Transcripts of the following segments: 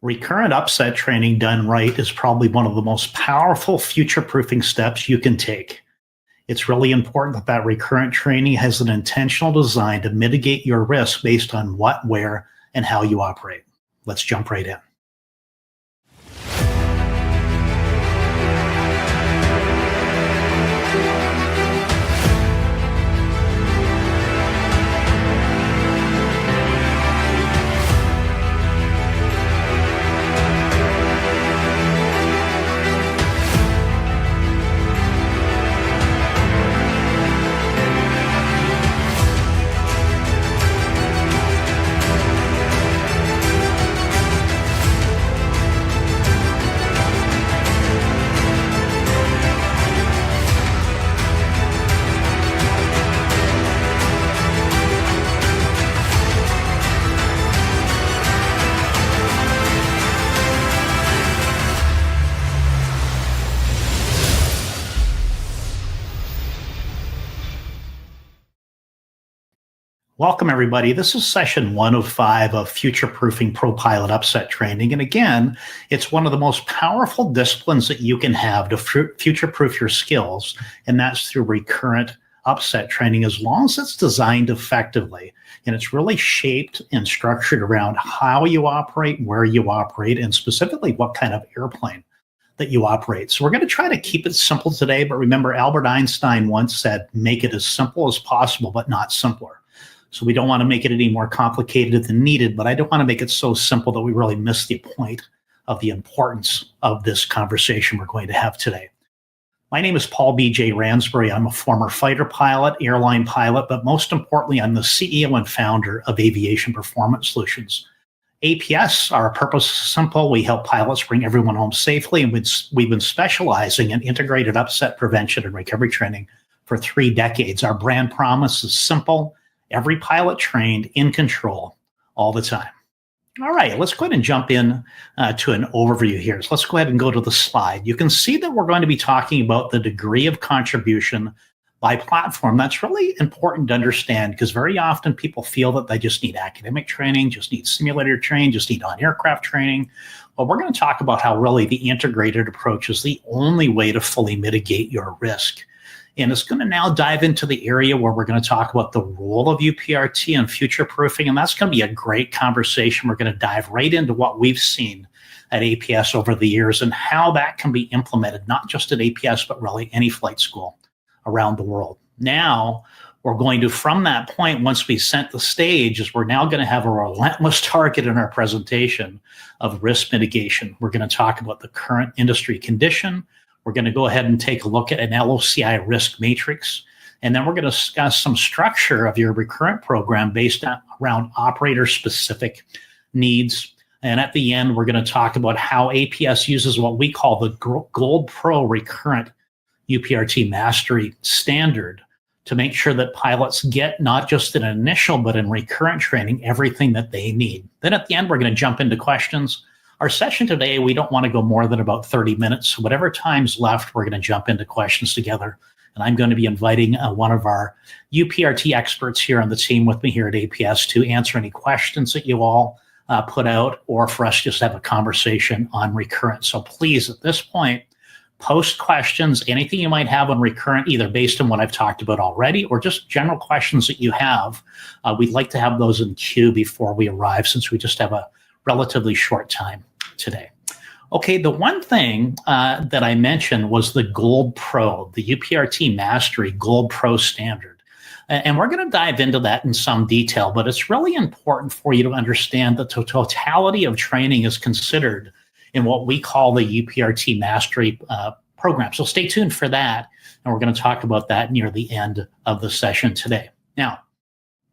Recurrent upset training done right is probably one of the most powerful future-proofing steps you can take. It's really important that that recurrent training has an intentional design to mitigate your risk based on what, where, and how you operate. Let's jump right in. Welcome, everybody. This is session 1 of 5 of Future-Proofing Pro Pilot Upset Training. And again, it's one of the most powerful disciplines that you can have to future-proof your skills, and that's through recurrent upset training, as long as it's designed effectively. And it's really shaped and structured around how you operate, where you operate, and specifically what kind of airplane that you operate. So we're going to try to keep it simple today, but remember, Albert Einstein once said, make it as simple as possible, but not simpler. So we don't want to make it any more complicated than needed, but I don't want to make it so simple that we really miss the point of the importance of this conversation we're going to have today. My name is Paul BJ Ransbury. I'm a former fighter pilot, airline pilot, but most importantly, I'm the CEO and founder of Aviation Performance Solutions. APS, our purpose is simple. We help pilots bring everyone home safely, and we've been specializing in integrated upset prevention and recovery training for 3 decades. Our brand promise is simple: every pilot trained, in control, all the time. All right, let's go ahead and jump in to an overview here. So let's go ahead and go to the slide. You can see that we're going to be talking about the degree of contribution by platform. That's really important to understand, because very often people feel that they just need academic training, just need simulator training, just need on-aircraft training. But we're going to talk about how really the integrated approach is the only way to fully mitigate your risk. And it's going to now dive into the area where we're going to talk about the role of UPRT and future proofing. And that's going to be a great conversation. We're going to dive right into what we've seen at APS over the years and how that can be implemented, not just at APS, but really any flight school around the world. Now, we're going to, from that point, once we set the stage, is we're now going to have a relentless target in our presentation of risk mitigation. We're going to talk about the current industry condition. We're going to go ahead and take a look at an LOCI risk matrix, and then we're going to discuss some structure of your recurrent program based around operator-specific needs. And at the end, we're going to talk about how APS uses what we call the Gold Pro Recurrent UPRT Mastery Standard to make sure that pilots get not just in initial, but in recurrent training, everything that they need. Then at the end, we're going to jump into questions. Our session today, we don't want to go more than about 30 minutes. So whatever time's left, we're going to jump into questions together. And I'm going to be inviting one of our UPRT experts here on the team with me here at APS to answer any questions that you all put out, or for us just to have a conversation on recurrent. So please, at this point, post questions, anything you might have on recurrent, either based on what I've talked about already or just general questions that you have. We'd like to have those in queue before we arrive, since we just have a relatively short time today. Okay, the one thing that I mentioned was the Gold Pro, the UPRT Mastery Gold Pro Standard. And we're going to dive into that in some detail, but it's really important for you to understand that the totality of training is considered in what we call the UPRT Mastery program. So stay tuned for that, and we're going to talk about that near the end of the session today. Now,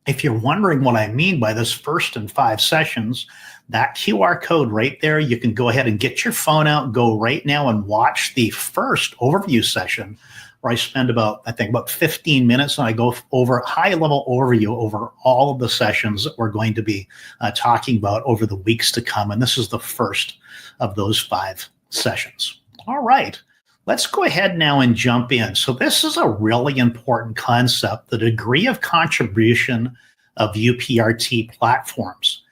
if you're wondering what I mean by this first in 5 sessions, that QR code right there, you can go ahead and get your phone out, go right now and watch the first overview session, where I spend about 15 minutes, and I go over a high-level overview over all of the sessions that we're going to be talking about over the weeks to come. And this is the first of those 5 sessions. All right. Let's go ahead now and jump in. So this is a really important concept, the degree of contribution of UPRT platforms.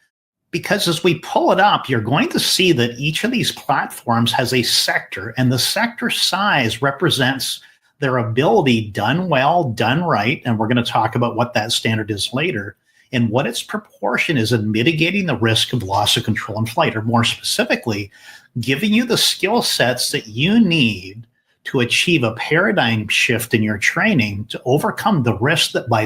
Because as we pull it up, you're going to see that each of these platforms has a sector, and the sector size represents their ability done well, done right, and we're going to talk about what that standard is later, and what its proportion is in mitigating the risk of loss of control in flight, or more specifically, giving you the skill sets that you need to achieve a paradigm shift in your training to overcome the risk that by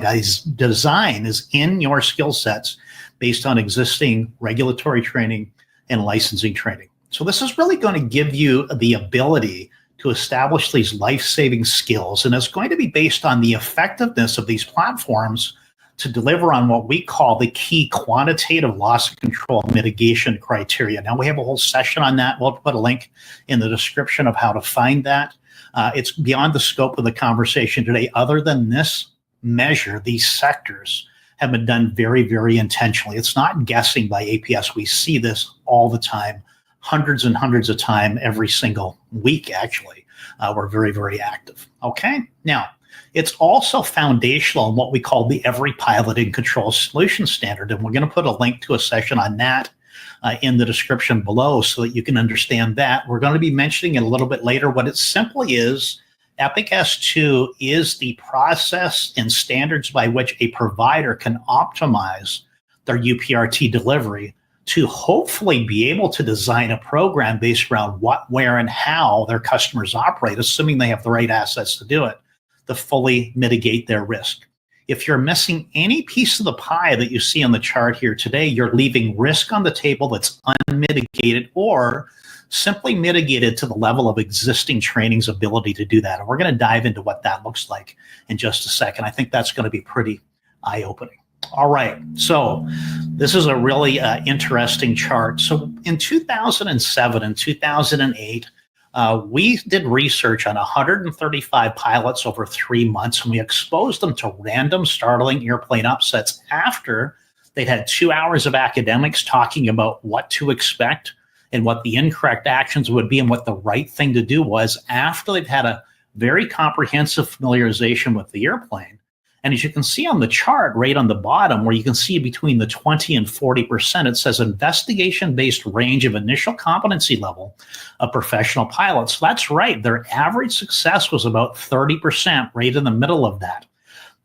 design is in your skill sets based on existing regulatory training and licensing training. So this is really going to give you the ability to establish these life-saving skills, and it's going to be based on the effectiveness of these platforms to deliver on what we call the key quantitative loss of control mitigation criteria. Now, we have a whole session on that. We'll put a link in the description of how to find that. It's beyond the scope of the conversation today. Other than this measure, these sectors have been done very, very intentionally. It's not guessing by APS. We see this all the time, hundreds and hundreds of times every single week, actually. We're very, very active. Okay? Now, it's also foundational in what we call the Every Pilot in Control Solution Standard, and we're going to put a link to a session on that in the description below so that you can understand that. We're going to be mentioning it a little bit later. What it simply is, EPIC S2 is the process and standards by which a provider can optimize their UPRT delivery to hopefully be able to design a program based around what, where, and how their customers operate, assuming they have the right assets to do it, to fully mitigate their risk. If you're missing any piece of the pie that you see on the chart here today, you're leaving risk on the table that's unmitigated or simply mitigated to the level of existing training's ability to do that. And we're going to dive into what that looks like in just a second. I think that's going to be pretty eye-opening. All right, so this is a really interesting chart. So in 2007 and 2008, we did research on 135 pilots over 3 months, and we exposed them to random startling airplane upsets after they'd had 2 hours of academics talking about what to expect and what the incorrect actions would be and what the right thing to do was after they've had a very comprehensive familiarization with the airplane. And as you can see on the chart right on the bottom, where you can see between the 20 and 40%, it says investigation-based range of initial competency level of professional pilots. So that's right. Their average success was about 30%, right in the middle of that.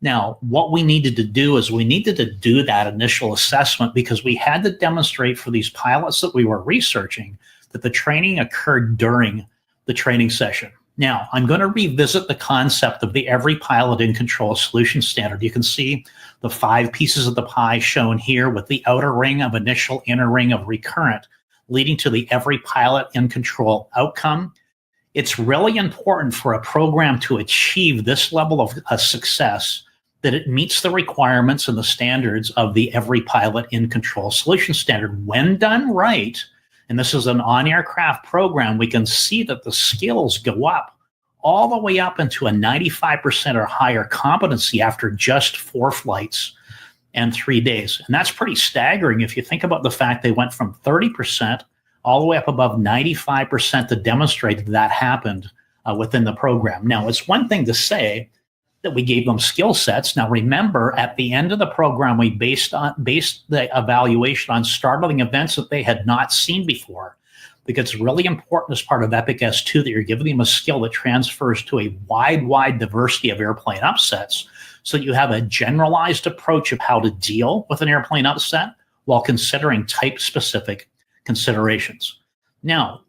Now, what we needed to do is we needed to do that initial assessment because we had to demonstrate for these pilots that we were researching that the training occurred during the training session. Now, I'm going to revisit the concept of the Every Pilot in Control Solution Standard. You can see the 5 pieces of the pie shown here with the outer ring of initial, inner ring of recurrent, leading to the Every Pilot in Control outcome. It's really important for a program to achieve this level of success that it meets the requirements and the standards of the Every Pilot in Control Solution Standard. When done right, and this is an on-aircraft program, we can see that the skills go up all the way up into a 95% or higher competency after just 4 flights and 3 days. And that's pretty staggering if you think about the fact they went from 30% all the way up above 95% to demonstrate that that happened within the program. Now, it's one thing to say that we gave them skill sets. Now, remember, at the end of the program, we based the evaluation on startling events that they had not seen before, because it's really important as part of EPIC S2 that you're giving them a skill that transfers to a wide diversity of airplane upsets, so that you have a generalized approach of how to deal with an airplane upset while considering type-specific considerations. Now,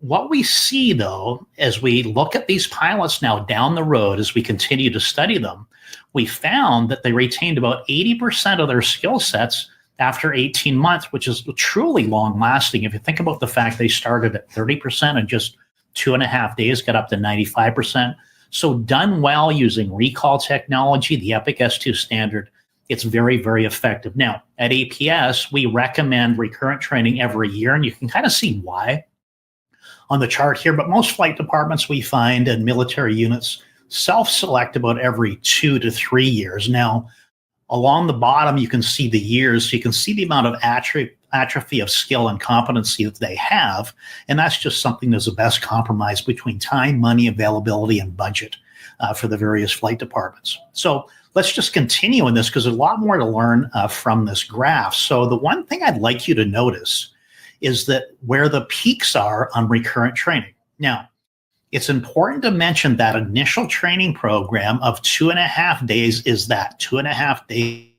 what we see, though, as we look at these pilots now down the road, as we continue to study them, we found that they retained about 80% of their skill sets after 18 months, which is truly long-lasting. If you think about the fact they started at 30% and just 2.5 days got up to 95%. So done well using recall technology, the EPIC S2 standard, it's very, very effective. Now, at APS, we recommend recurrent training every year, and you can kind of see why on the chart here, but most flight departments we find and military units self-select about every 2 to 3 years. Now, along the bottom, you can see the years, so you can see the amount of atrophy of skill and competency that they have, and that's just something that's the best compromise between time, money, availability, and budget for the various flight departments. So let's just continue in this because there's a lot more to learn from this graph. So the one thing I'd like you to notice is that where the peaks are on recurrent training. Now, it's important to mention that initial training program of 2.5 days is that 2.5 days.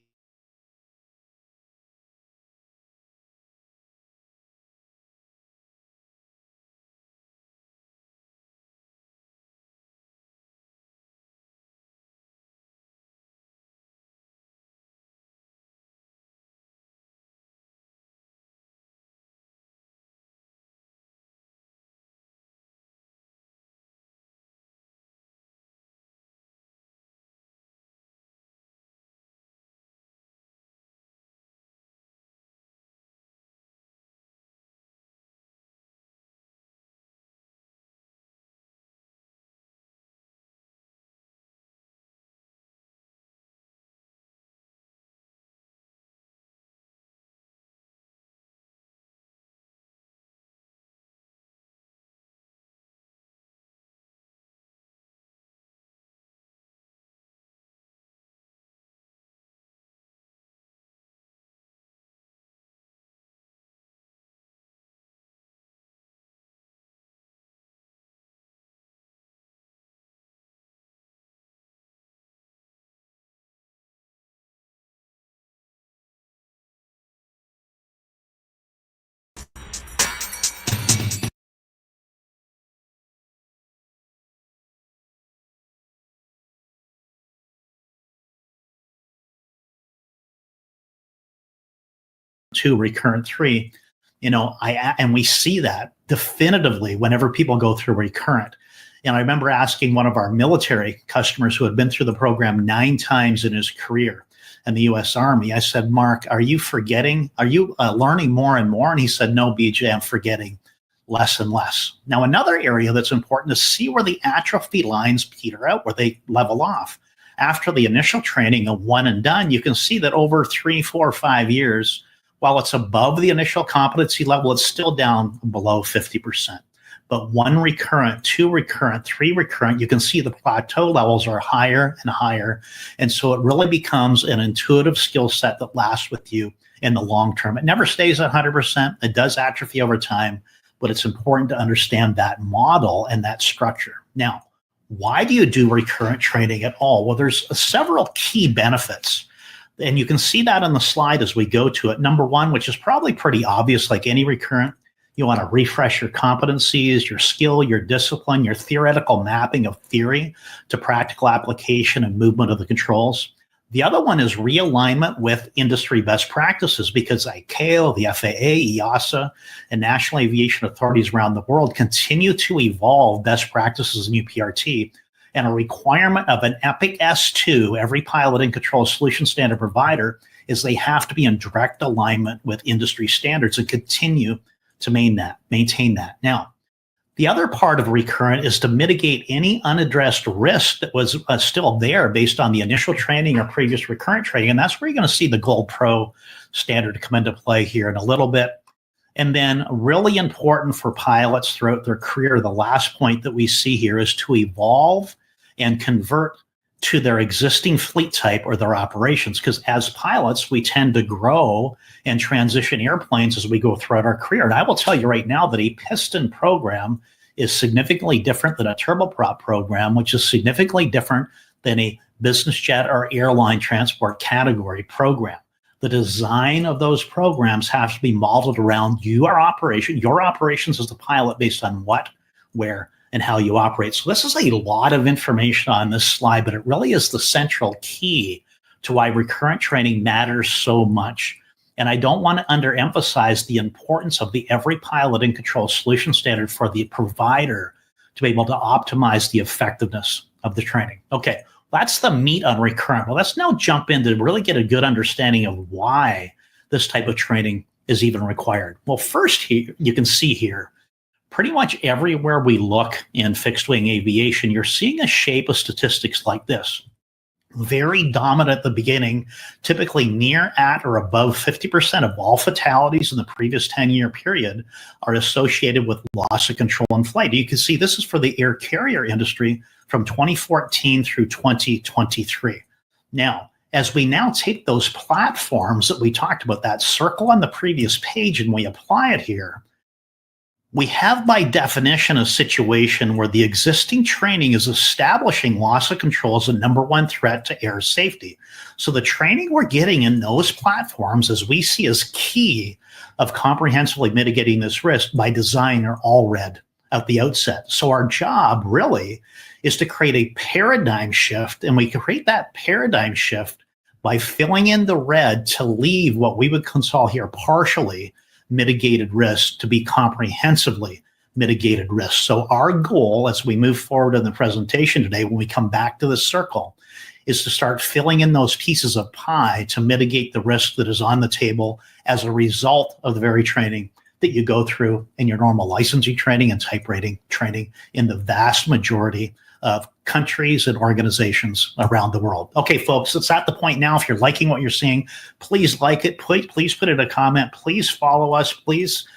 To recurrent 3, and we see that definitively whenever people go through recurrent. And I remember asking one of our military customers who had been through the program 9 times in his career in the U.S. Army. I said, Mark, are you forgetting? Are you learning more and more? And he said, no, BJ, I'm forgetting less and less. Now, another area that's important is see where the atrophy lines peter out, where they level off. After the initial training of one and done, you can see that over 3, 4, 5 years, while it's above the initial competency level, it's still down below 50%. But 1 recurrent, 2 recurrent, 3 recurrent, you can see the plateau levels are higher and higher. And so it really becomes an intuitive skill set that lasts with you in the long term. It never stays at 100%. It does atrophy over time, but it's important to understand that model and that structure. Now, why do you do recurrent training at all? Well, there's several key benefits. And you can see that on the slide as we go to it. Number 1, which is probably pretty obvious, like any recurrent, you want to refresh your competencies, your skill, your discipline, your theoretical mapping of theory to practical application and movement of the controls. The other one is realignment with industry best practices because ICAO, the FAA, EASA, and national aviation authorities around the world continue to evolve best practices in UPRT. And a requirement of an EPIC S2, every pilot and control solution standard provider, is they have to be in direct alignment with industry standards and continue to maintain that. Now, the other part of recurrent is to mitigate any unaddressed risk that was still there based on the initial training or previous recurrent training. And that's where you're going to see the Gold Pro standard come into play here in a little bit. And then really important for pilots throughout their career, the last point that we see here is to evolve and convert to their existing fleet type or their operations. Because as pilots, we tend to grow and transition airplanes as we go throughout our career. And I will tell you right now that a piston program is significantly different than a turboprop program, which is significantly different than a business jet or airline transport category program. The design of those programs has to be modeled around your operations as the pilot based on what, where, and how you operate. So this is a lot of information on this slide, but it really is the central key to why recurrent training matters so much. And I don't want to underemphasize the importance of the every pilot and control solution standard for the provider to be able to optimize the effectiveness of the training. Okay, that's the meat on recurrent. Well, let's now jump in to really get a good understanding of why this type of training is even required. Well, first, here, you can see here, pretty much everywhere we look in fixed wing aviation, you're seeing a shape of statistics like this. Very dominant at the beginning, typically near, at, or above 50% of all fatalities in the previous 10-year period are associated with loss of control in flight. You can see this is for the air carrier industry from 2014 through 2023. Now, as we now take those platforms that we talked about, that circle on the previous page, and we apply it here, we have by definition a situation where the existing training is establishing loss of control as the number one threat to air safety. So the training we're getting in those platforms, as we see as key of comprehensively mitigating this risk by design, are all red at the outset. So our job really is to create a paradigm shift, and we create that paradigm shift by filling in the red to leave what we would call here partially mitigated risk to be comprehensively mitigated risk. So our goal as we move forward in the presentation today, when we come back to the circle, is to start filling in those pieces of pie to mitigate the risk that is on the table as a result of the very training that you go through in your normal licensing training and type rating training in the vast majority of countries and organizations around the world. Okay, folks, it's at the point now. If you're liking what you're seeing, please like it. Please put in a comment. Please follow us. Please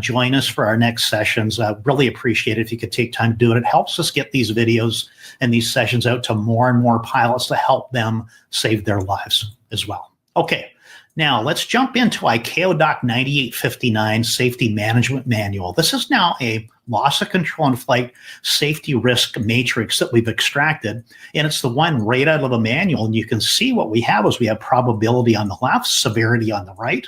join us for our next sessions. I really appreciate it if you could take time to do it. It helps us get these videos and these sessions out to more and more pilots to help them save their lives as well. Okay. Now, let's jump into ICAO Doc 9859 Safety Management Manual. This is now a loss of control in flight safety risk matrix that we've extracted, and it's the one right out of the manual. And you can see what we have is we have probability on the left, severity on the right.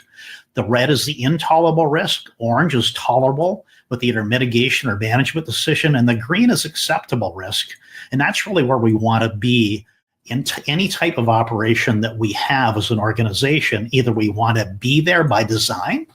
The red is the intolerable risk. Orange is tolerable with either mitigation or management decision, and the green is acceptable risk. And that's really where we want to be into any type of operation that we have as an organization. Either we want to be there by design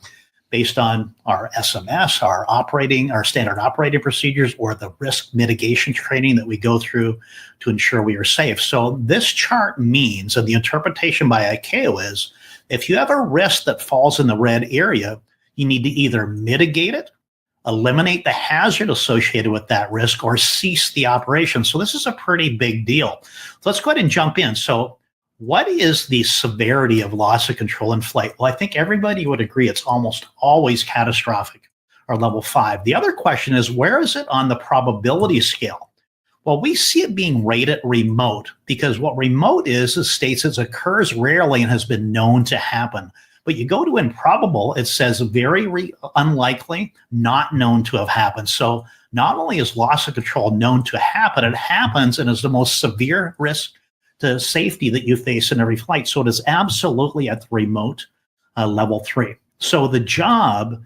based on our SMS, our standard operating procedures, or the risk mitigation training that we go through to ensure we are safe. So this chart means, and the interpretation by ICAO is, if you have a risk that falls in the red area, you need to either mitigate it, eliminate the hazard associated with that risk, or cease the operation. So this is a pretty big deal. So let's go ahead and jump in. So what is the severity of loss of control in flight? Well, I think everybody would agree it's almost always catastrophic, or level 5. The other question is, where is it on the probability scale? Well, we see it being rated remote, because what remote is states it occurs rarely and has been known to happen. But you go to improbable, it says very unlikely, not known to have happened. So not only is loss of control known to happen, it happens and is the most severe risk to safety that you face in every flight. So it is absolutely at the remote level 3. So the job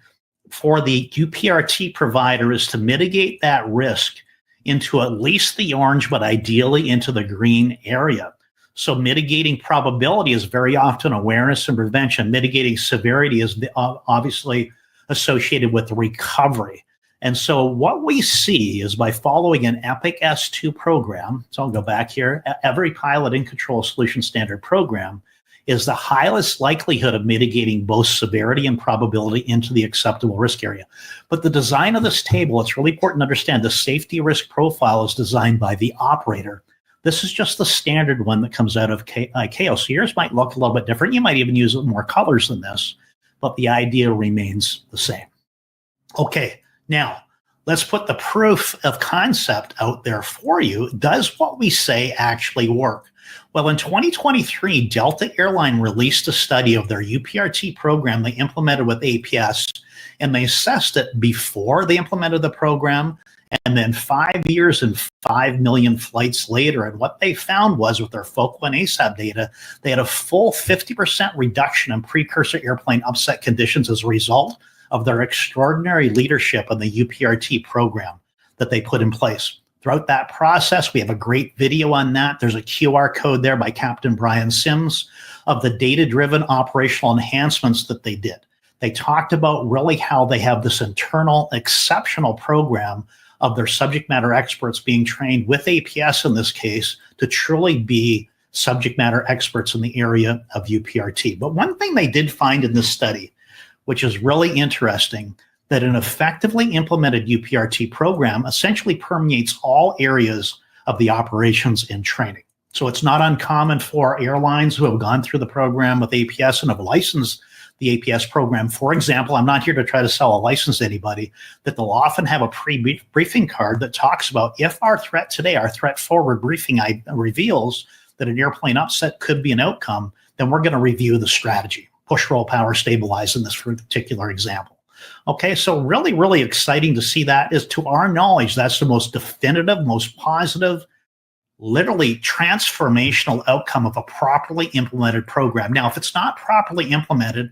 for the UPRT provider is to mitigate that risk into at least the orange, but ideally into the green area. So mitigating probability is very often awareness and prevention. Mitigating severity is obviously associated with recovery. And so what we see is by following an EPIC S2 program, so I'll go back here, every pilot in control solution standard program is the highest likelihood of mitigating both severity and probability into the acceptable risk area. But the design of this table, it's really important to understand the safety risk profile is designed by the operator. This is just the standard one that comes out of ICAO. So yours might look a little bit different. You might even use more colors than this, but the idea remains the same. Okay, now let's put the proof of concept out there for you. Does what we say actually work? Well, in 2023, Delta Airline released a study of their UPRT program they implemented with APS, and they assessed it before they implemented the program, and then 5 years and 5 million flights later. And what they found was, with their FOCO and ASAP data, they had a full 50% reduction in precursor airplane upset conditions as a result of their extraordinary leadership in the UPRT program that they put in place. Throughout that process, we have a great video on that. There's a QR code there by Captain Brian Sims of the data-driven operational enhancements that they did. They talked about really how they have this internal exceptional program of their subject matter experts being trained with APS in this case to truly be subject matter experts in the area of UPRT. But one thing they did find in this study, which is really interesting, that an effectively implemented UPRT program essentially permeates all areas of the operations and training. So it's not uncommon for airlines who have gone through the program with APS and have licensed the APS program. For example, I'm not here to try to sell a license to anybody, that they'll often have a pre-briefing card that talks about, if our threat today, our threat forward briefing reveals that an airplane upset could be an outcome, then we're going to review the strategy. Push, roll, power, stabilize in this particular example. Okay, so really, really exciting to see that. Is to our knowledge, that's the most definitive, most positive, literally transformational outcome of a properly implemented program. Now, if it's not properly implemented,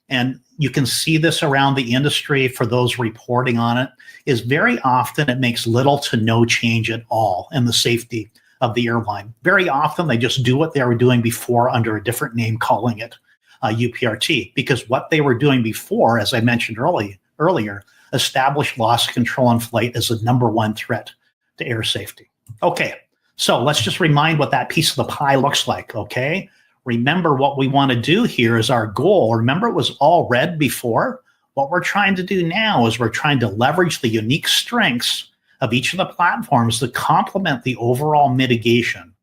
and you can see this around the industry for those reporting on it, is very often it makes little to no change at all in the safety of the airline. Very often they just do what they were doing before under a different name, calling it UPRT, because what they were doing before, as I mentioned earlier, established loss of control in flight as the #1 threat to air safety. Okay, so let's just remind what that piece of the pie looks like, okay? Remember what we want to do here is our goal. Remember it was all red before? What we're trying to do now is we're trying to leverage the unique strengths of each of the platforms to complement the overall mitigation.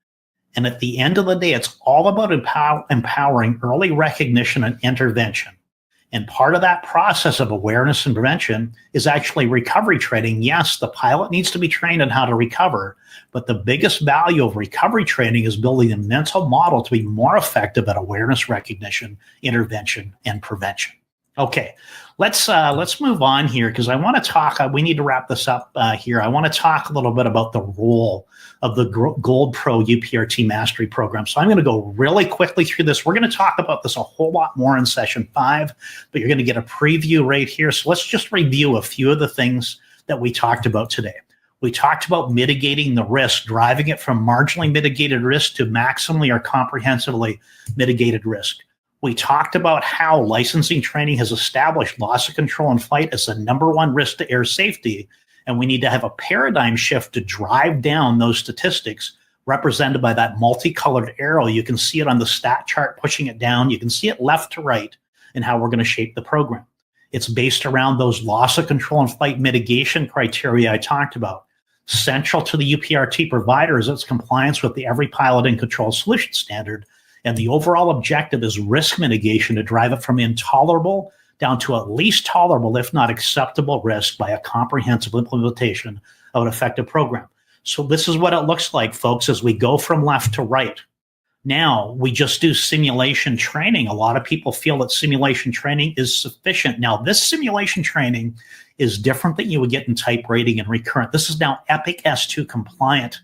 And at the end of the day, it's all about empowering early recognition and intervention. And part of that process of awareness and prevention is actually recovery training. Yes, the pilot needs to be trained on how to recover, but the biggest value of recovery training is building a mental model to be more effective at awareness, recognition, intervention, and prevention. Okay, let's move on here because I want to talk. We need to wrap this up here. I want to talk a little bit about the role of the Gold Pro UPRT Mastery Program. So I'm going to go really quickly through this. We're going to talk about this a whole lot more in session 5, but you're going to get a preview right here. So let's just review a few of the things that we talked about today. We talked about mitigating the risk, driving it from marginally mitigated risk to maximally or comprehensively mitigated risk. We talked about how licensing training has established loss of control in flight as the #1 risk to air safety, and we need to have a paradigm shift to drive down those statistics represented by that multicolored arrow. You can see it on the stat chart pushing it down. You can see it left to right and how we're going to shape the program. It's based around those loss of control in flight mitigation criteria I talked about. Central to the UPRT provider is its compliance with the Every Pilot in Control Solution Standard. And the overall objective is risk mitigation to drive it from intolerable down to at least tolerable, if not acceptable risk by a comprehensive implementation of an effective program. So this is what it looks like, folks, as we go from left to right. Now, we just do simulation training. A lot of people feel that simulation training is sufficient. Now, this simulation training is different than you would get in type rating and recurrent. This is now EPIC S2 compliant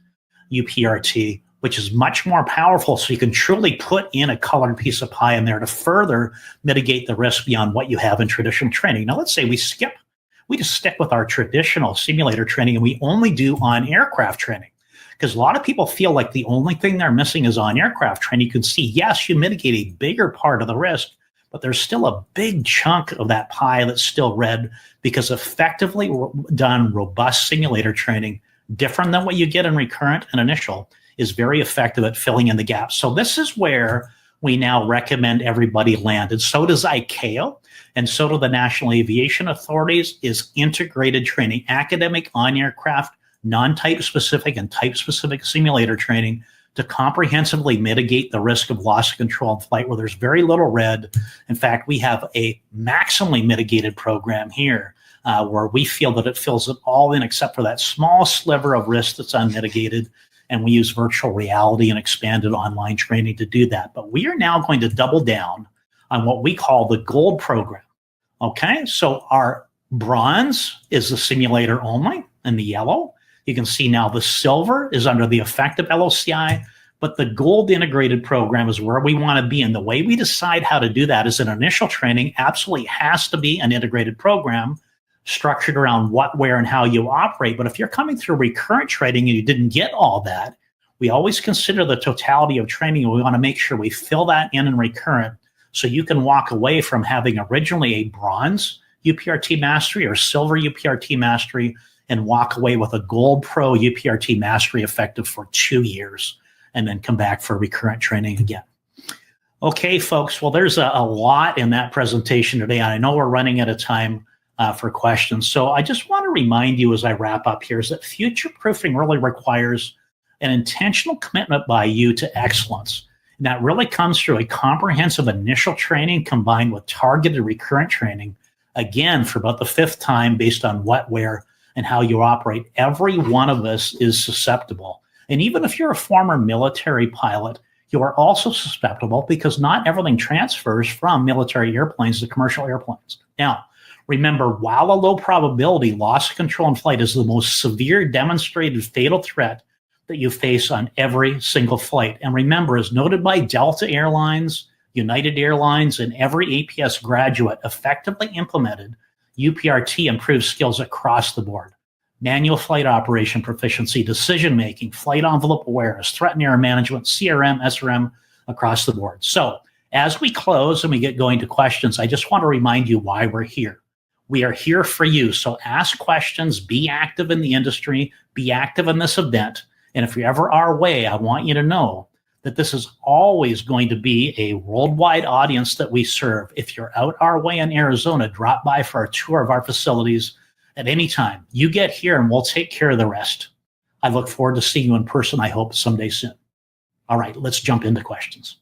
UPRT, which is much more powerful, so you can truly put in a colored piece of pie in there to further mitigate the risk beyond what you have in traditional training. Now, let's say we just stick with our traditional simulator training and we only do on-aircraft training, because a lot of people feel like the only thing they're missing is on-aircraft training. You can see, yes, you mitigate a bigger part of the risk, but there's still a big chunk of that pie that's still red, because effectively done robust simulator training, different than what you get in recurrent and initial, is very effective at filling in the gaps. So this is where we now recommend everybody land. And so does ICAO, and so do the National Aviation Authorities, is integrated training, academic on-aircraft, non-type specific and type specific simulator training to comprehensively mitigate the risk of loss of control in flight where there's very little red. In fact, we have a maximally mitigated program here where we feel that it fills it all in except for that small sliver of risk that's unmitigated. And we use virtual reality and expanded online training to do that. But we are now going to double down on what we call the Gold program. Okay, so our bronze is the simulator only in the yellow. You can see now the silver is under the effective LOCI, but the Gold integrated program is where we want to be. And the way we decide how to do that is an initial training absolutely has to be an integrated program structured around what, where, and how you operate. But if you're coming through recurrent training and you didn't get all that, we always consider the totality of training, and we want to make sure we fill that in recurrent so you can walk away from having originally a bronze UPRT mastery or silver UPRT mastery and walk away with a Gold Pro UPRT mastery effective for 2 years and then come back for recurrent training again. Okay, folks, well, there's a lot in that presentation today. I know we're running out of time for questions. So I just want to remind you as I wrap up here is that future-proofing really requires an intentional commitment by you to excellence. And that really comes through a comprehensive initial training combined with targeted recurrent training, again, for about the 5th time based on what, where, and how you operate. Every one of us is susceptible. And even if you're a former military pilot, You are also susceptible because not everything transfers from military airplanes to commercial airplanes. Now, remember, while a low probability, loss of control in flight is the most severe demonstrated fatal threat that you face on every single flight. And remember, as noted by Delta Airlines, United Airlines, and every APS graduate effectively implemented, UPRT improved skills across the board. Manual flight operation proficiency, decision-making, flight envelope awareness, threat and error management, CRM, SRM, across the board. So as we close and we get going to questions, I just want to remind you why we're here. We are here for you. So ask questions, be active in the industry, be active in this event. And if you ever are away, I want you to know that this is always going to be a worldwide audience that we serve. If you're out our way in Arizona, drop by for a tour of our facilities at any time. You get here and we'll take care of the rest. I look forward to seeing you in person, I hope someday soon. All right, let's jump into questions.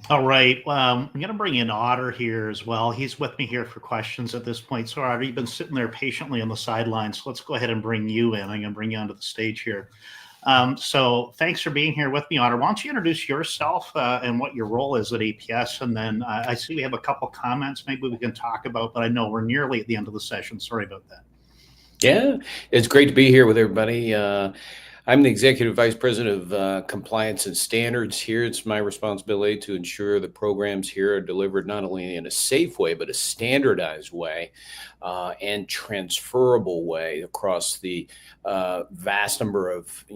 All right, I'm going to bring in Otter here as well. He's with me here for questions at this point. So Otter, you've been sitting there patiently on the sidelines. So let's go ahead and bring you in. I'm going to bring you onto the stage here. So thanks for being here with me, Otter. Why don't you introduce yourself and what your role is at APS? And then I see we have a couple comments maybe we can talk about, but I know we're nearly at the end of the session. Sorry about that. Yeah, it's great to be here with everybody. I'm the Executive Vice President of Compliance and Standards here. It's my responsibility to ensure the programs here are delivered not only in a safe way, but a standardized way and transferable way across the vast number of,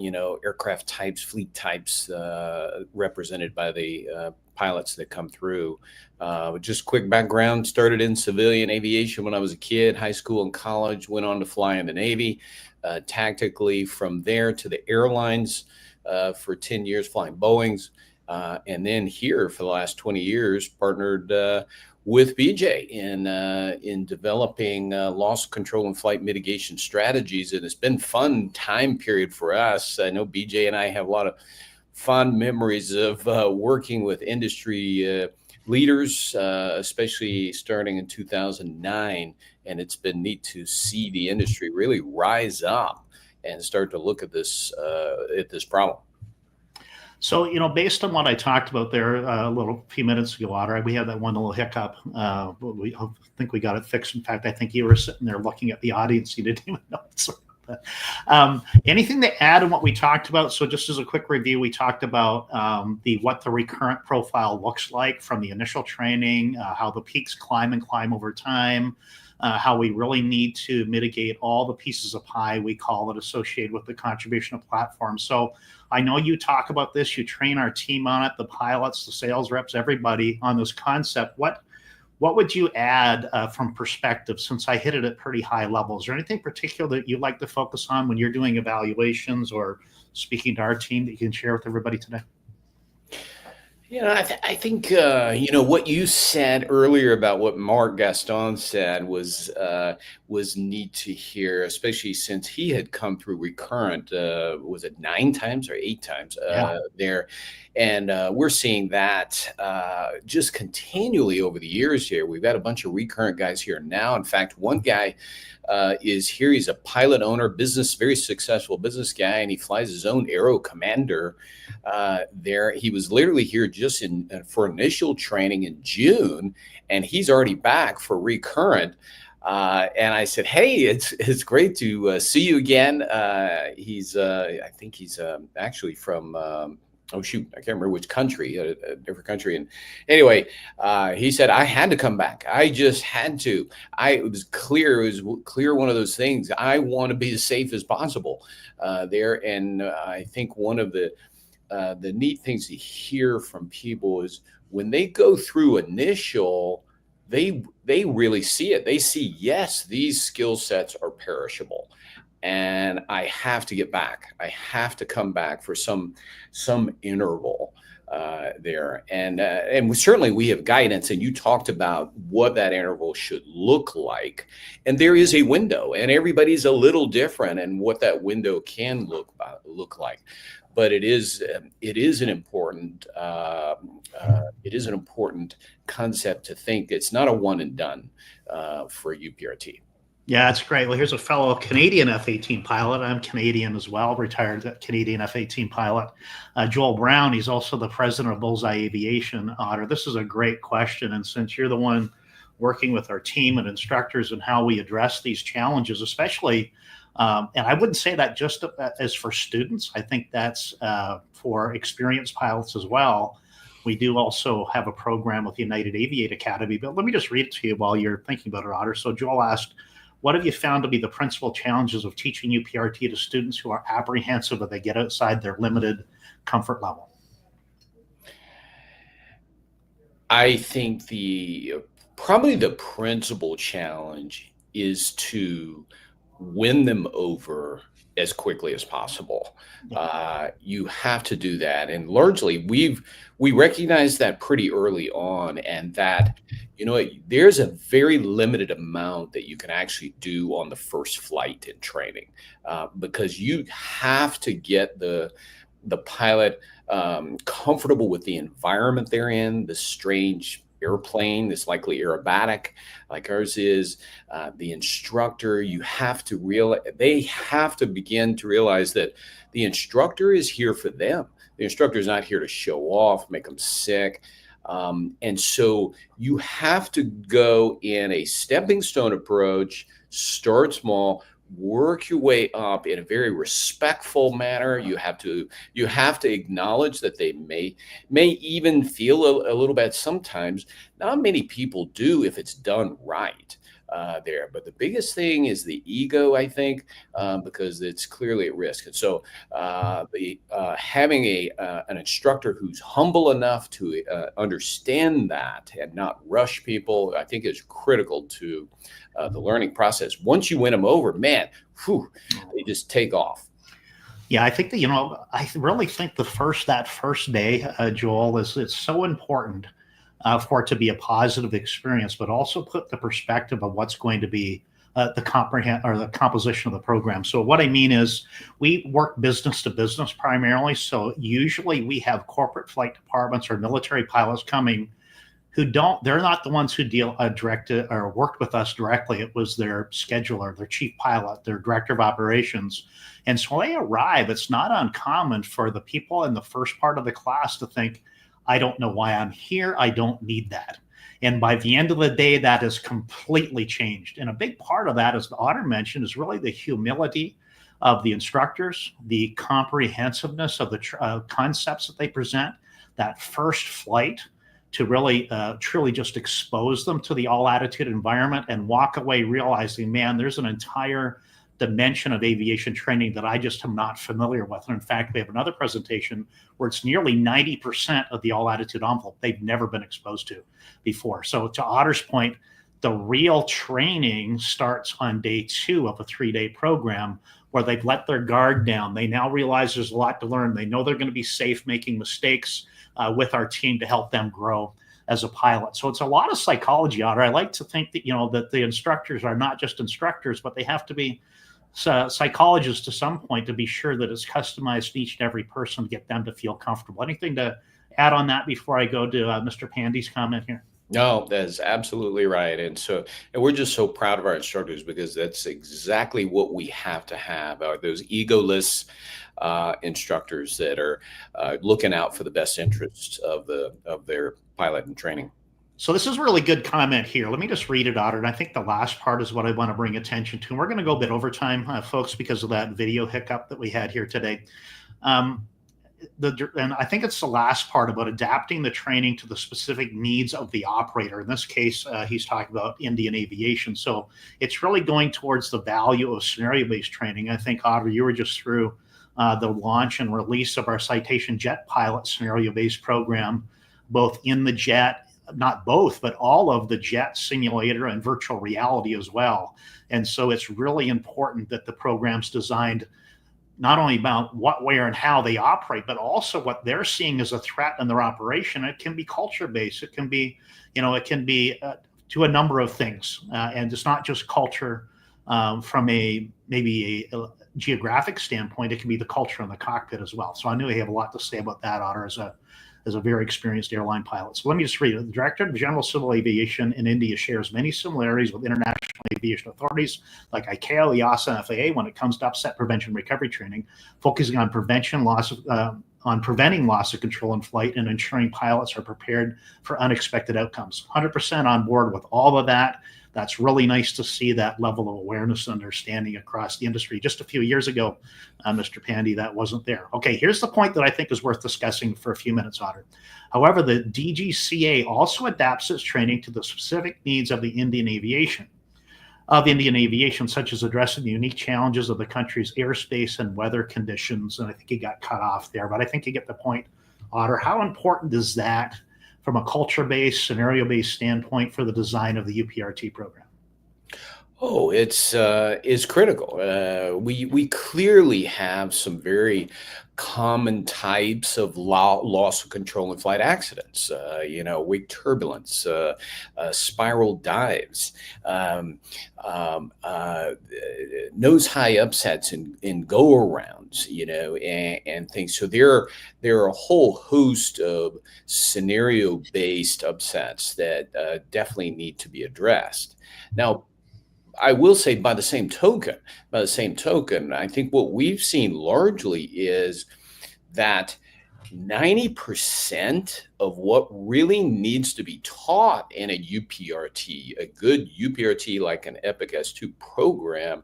aircraft types, fleet types represented by the pilots that come through. Just quick background, started in civilian aviation when I was a kid, high school and college, went on to fly in the Navy. Tactically from there to the airlines for 10 years flying Boeings. And then here for the last 20 years, partnered with BJ in developing loss control and flight mitigation strategies. And it's been fun time period for us. I know BJ and I have a lot of fond memories of working with industry leaders, especially starting in 2009. And it's been neat to see the industry really rise up and start to look at this problem. So, based on what I talked about there a few minutes ago, Otter, we had that one little hiccup. I think we got it fixed. In fact, I think you were sitting there looking at the audience. You didn't even know it. Anything to add on what we talked about? So just as a quick review, we talked about what the recurrent profile looks like from the initial training, how the peaks climb over time, how we really need to mitigate all the pieces of pie, we call it, associated with the contribution of platforms. So I know you talk about this, you train our team on it, the pilots, the sales reps, everybody on this concept. What would you add from perspective, since I hit it at pretty high levels? Is there anything particular that you'd like to focus on when you're doing evaluations or speaking to our team that you can share with everybody today? I think what you said earlier about what Mark Gaston said was neat to hear, especially since he had come through Recurrent. Was it 9 times or 8 times there? And we're seeing that just continually over the years here. We've got a bunch of Recurrent guys here now. In fact, one guy is here. He's a pilot owner, very successful business guy, and he flies his own Aero Commander there. He was literally here just for initial training in June, and he's already back for Recurrent. And I said, hey, it's great to see you again. I think he's actually from, I can't remember which country, a different country. And anyway, he said, I had to come back. I just had to. It was clear one of those things. I want to be as safe as possible there. And I think one of the neat things to hear from people is when they go through initial, they really see it. They see, yes, these skill sets are perishable, and I have to get back. I have to come back for some interval there. And certainly we have guidance, and you talked about what that interval should look like. And there is a window, and everybody's a little different and what that window can look like. But it is an important concept to think. It's not a one and done for UPRT. Yeah, that's great. Well, here's a fellow Canadian F-18 pilot. I'm Canadian as well, retired Canadian F-18 pilot. Joel Brown, he's also the president of Bullseye Aviation. Otter, this is a great question. And since you're the one working with our team and instructors and how we address these challenges, especially, and I wouldn't say that just as for students. I think that's for experienced pilots as well. We do also have a program with the United Aviate Academy, but let me just read it to you while you're thinking about it, Otter. So Joel asked, what have you found to be the principal challenges of teaching UPRT to students who are apprehensive that they get outside their limited comfort level? I think probably the principal challenge is to win them over as quickly as possible. You have to do that, and largely we recognize that pretty early on, and that there's a very limited amount that you can actually do on the first flight in training, because you have to get the pilot comfortable with the environment they're in, the strange airplane that's likely aerobatic like ours is. The instructor, they have to begin to realize that the instructor is here for them. The instructor is not here to show off, make them sick. And so you have to go in a stepping stone approach, start small, work your way up in a very respectful manner. You have to acknowledge that they may even feel a little bad sometimes. Not many people do if it's done right there. But the biggest thing is the ego, I think, because it's clearly at risk. And so having an instructor who's humble enough to understand that and not rush people, I think is critical to the learning process. Once you win them over, man, they just take off. Yeah, I think that, I really think that first day, Joel, it's so important for it to be a positive experience, but also put the perspective of what's going to be the composition of the program. So what I mean is we work business to business primarily. So usually we have corporate flight departments or military pilots coming they're not the ones who deal directed or worked with us directly. It was their scheduler, their chief pilot, their director of operations. And so when they arrive, it's not uncommon for the people in the first part of the class to think, I don't know why I'm here. I don't need that. And by the end of the day, that has completely changed. And a big part of that, as Otter mentioned, is really the humility of the instructors, the comprehensiveness of the concepts that they present, that first flight, to really truly just expose them to the all attitude environment and walk away realizing, man, there's an entire dimension of aviation training that I just am not familiar with. And in fact, we have another presentation where it's nearly 90% of the all attitude envelope they've never been exposed to before. So to Otter's point, the real training starts on day 2 of a 3-day program where they've let their guard down. They now realize there's a lot to learn. They know they're going to be safe making mistakes with our team to help them grow as a pilot. So it's a lot of psychology, Otter. I like to think that, that the instructors are not just instructors, but they have to be psychologists to some point to be sure that it's customized to each and every person to get them to feel comfortable. Anything to add on that before I go to Mr. Pandy's comment here? No, that's absolutely right. And we're just so proud of our instructors, because that's exactly what we have to have, are those egoless instructors that are looking out for the best interests of their pilot and training. So this is a really good comment here. Let me just read it, Otter. And I think the last part is what I want to bring attention to. And we're going to go a bit over time, folks, because of that video hiccup that we had here today. And I think it's the last part about adapting the training to the specific needs of the operator. In this case, he's talking about Indian aviation. So it's really going towards the value of scenario-based training. I think, Otter, you were just through the launch and release of our Citation Jet Pilot scenario-based program, both in the jet, not both, but all of the jet simulator and virtual reality as well. And so it's really important that the program's designed not only about what, where, and how they operate, but also what they're seeing as a threat in their operation. It can be culture-based. It can be, to a number of things. And it's not just culture from maybe a geographic standpoint, it can be the culture in the cockpit as well. So I knew he had a lot to say about that, Otter, as a very experienced airline pilot. So let me just read it. The Director of General Civil Aviation in India shares many similarities with international aviation authorities like ICAO, EASA, and FAA when it comes to upset prevention recovery training, focusing on preventing loss of control in flight and ensuring pilots are prepared for unexpected outcomes. 100% on board with all of that. That's really nice to see that level of awareness and understanding across the industry. Just a few years ago, Mr. Pandy, that wasn't there. Okay, here's the point that I think is worth discussing for a few minutes, Otter. However, the DGCA also adapts its training to the specific needs of Indian aviation, such as addressing the unique challenges of the country's airspace and weather conditions. And I think he got cut off there, but I think you get the point, Otter. How important is that from a culture-based, scenario-based standpoint for the design of the UPRT program? Oh, it's critical. We clearly have some very common types of loss of control in flight accidents. Wake turbulence, spiral dives, nose high upsets in go arounds, and things. So there are a whole host of scenario based upsets that definitely need to be addressed. Now, I will say by the same token, I think what we've seen largely is that 90% of what really needs to be taught in a UPRT, a good UPRT like an EPIC S2 program,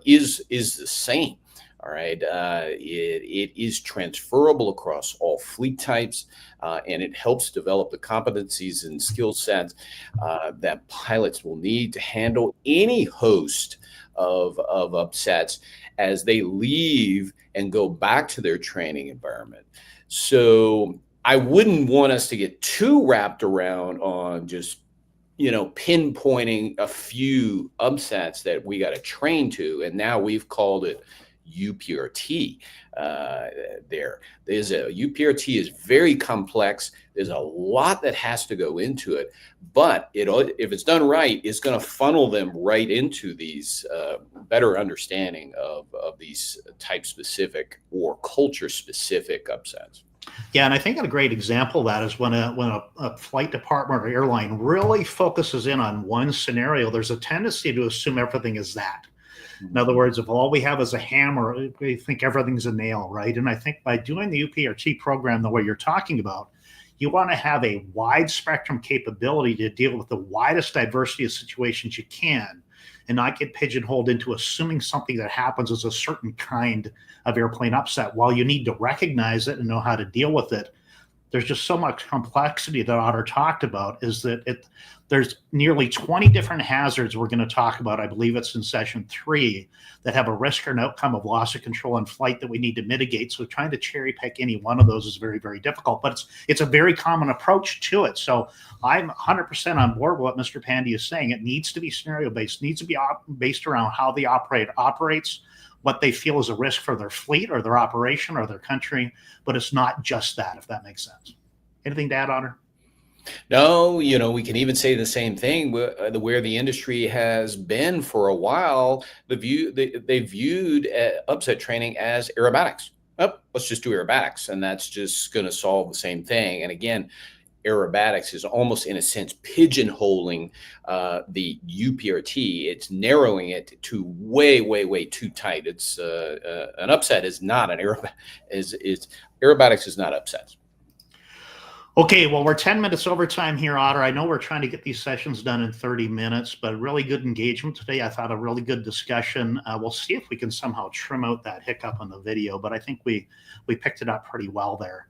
is the same. All right. It is transferable across all fleet types, and it helps develop the competencies and skill sets that pilots will need to handle any host of upsets as they leave and go back to their training environment. So I wouldn't want us to get too wrapped around on just pinpointing a few upsets that we got to train to, and now we've called it UPRT. There's a UPRT is very complex. There's a lot that has to go into it, but if it's done right, it's going to funnel them right into these better understanding of these type specific or culture specific upsets. Yeah, and I think a great example of that is when a flight department or airline really focuses in on one scenario, there's a tendency to assume everything is that. In other words, if all we have is a hammer, we think everything's a nail, right? And I think by doing the UPRT program the way you're talking about, you want to have a wide spectrum capability to deal with the widest diversity of situations you can and not get pigeonholed into assuming something that happens is a certain kind of airplane upset. While you need to recognize it and know how to deal with it, there's just so much complexity that Otter talked about, is that there's nearly 20 different hazards we're going to talk about. I believe it's in session 3 that have a risk or an outcome of loss of control in flight that we need to mitigate. So trying to cherry pick any one of those is very, very difficult, but it's a very common approach to it. So I'm 100% on board with what Mr. Pandy is saying. It needs to be scenario based, needs to be based around how the operator operates, what they feel is a risk for their fleet or their operation or their country, but it's not just that, if that makes sense. Anything to add, Otter? No, we can even say the same thing where the industry has been for a while. They viewed upset training as aerobatics. Oh, let's just do aerobatics, and that's just going to solve the same thing. And again, aerobatics is almost in a sense pigeonholing the UPRT. It's narrowing it to way too tight. It's an upset is not an aerobatic. Aerobatics is not upsets. Okay, well, we're 10 minutes over time here, Otter. I know we're trying to get these sessions done in 30 minutes, but really good engagement today. I thought a really good discussion. We'll see if we can somehow trim out that hiccup on the video, but I think we picked it up pretty well there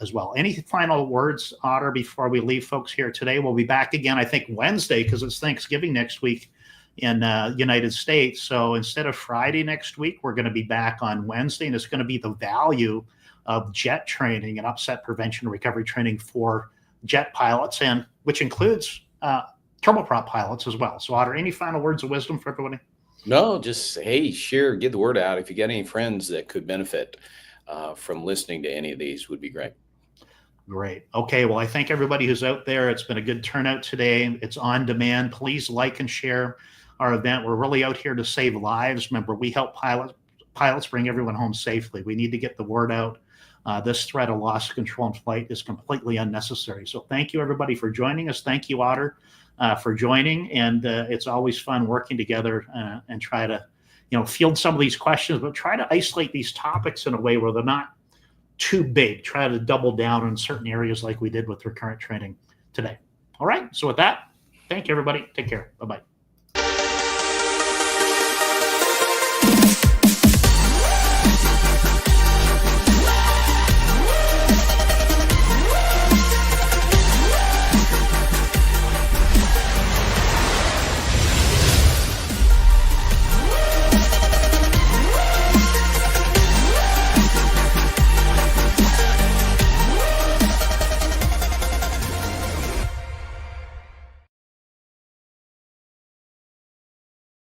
as well. Any final words, Otter, before we leave folks here today? We'll be back again, I think, Wednesday, because it's Thanksgiving next week in United States. So instead of Friday next week, we're going to be back on Wednesday, and it's going to be the value of jet training and upset prevention and recovery training for jet pilots, and which includes turboprop pilots as well. So, Otter, any final words of wisdom for everybody? No, just, hey, share, get the word out. If you got any friends that could benefit from listening to any of these, would be great. Great. Okay, well, I thank everybody who's out there. It's been a good turnout today. It's on demand. Please like and share our event. We're really out here to save lives. Remember, we help pilots bring everyone home safely. We need to get the word out. This threat of loss of control in flight is completely unnecessary. So thank you, everybody, for joining us. Thank you, Otter, for joining. And it's always fun working together and try to, field some of these questions, but try to isolate these topics in a way where they're not too big. Try to double down on certain areas like we did with recurrent training today. All right. So with that, thank you, everybody. Take care. Bye-bye.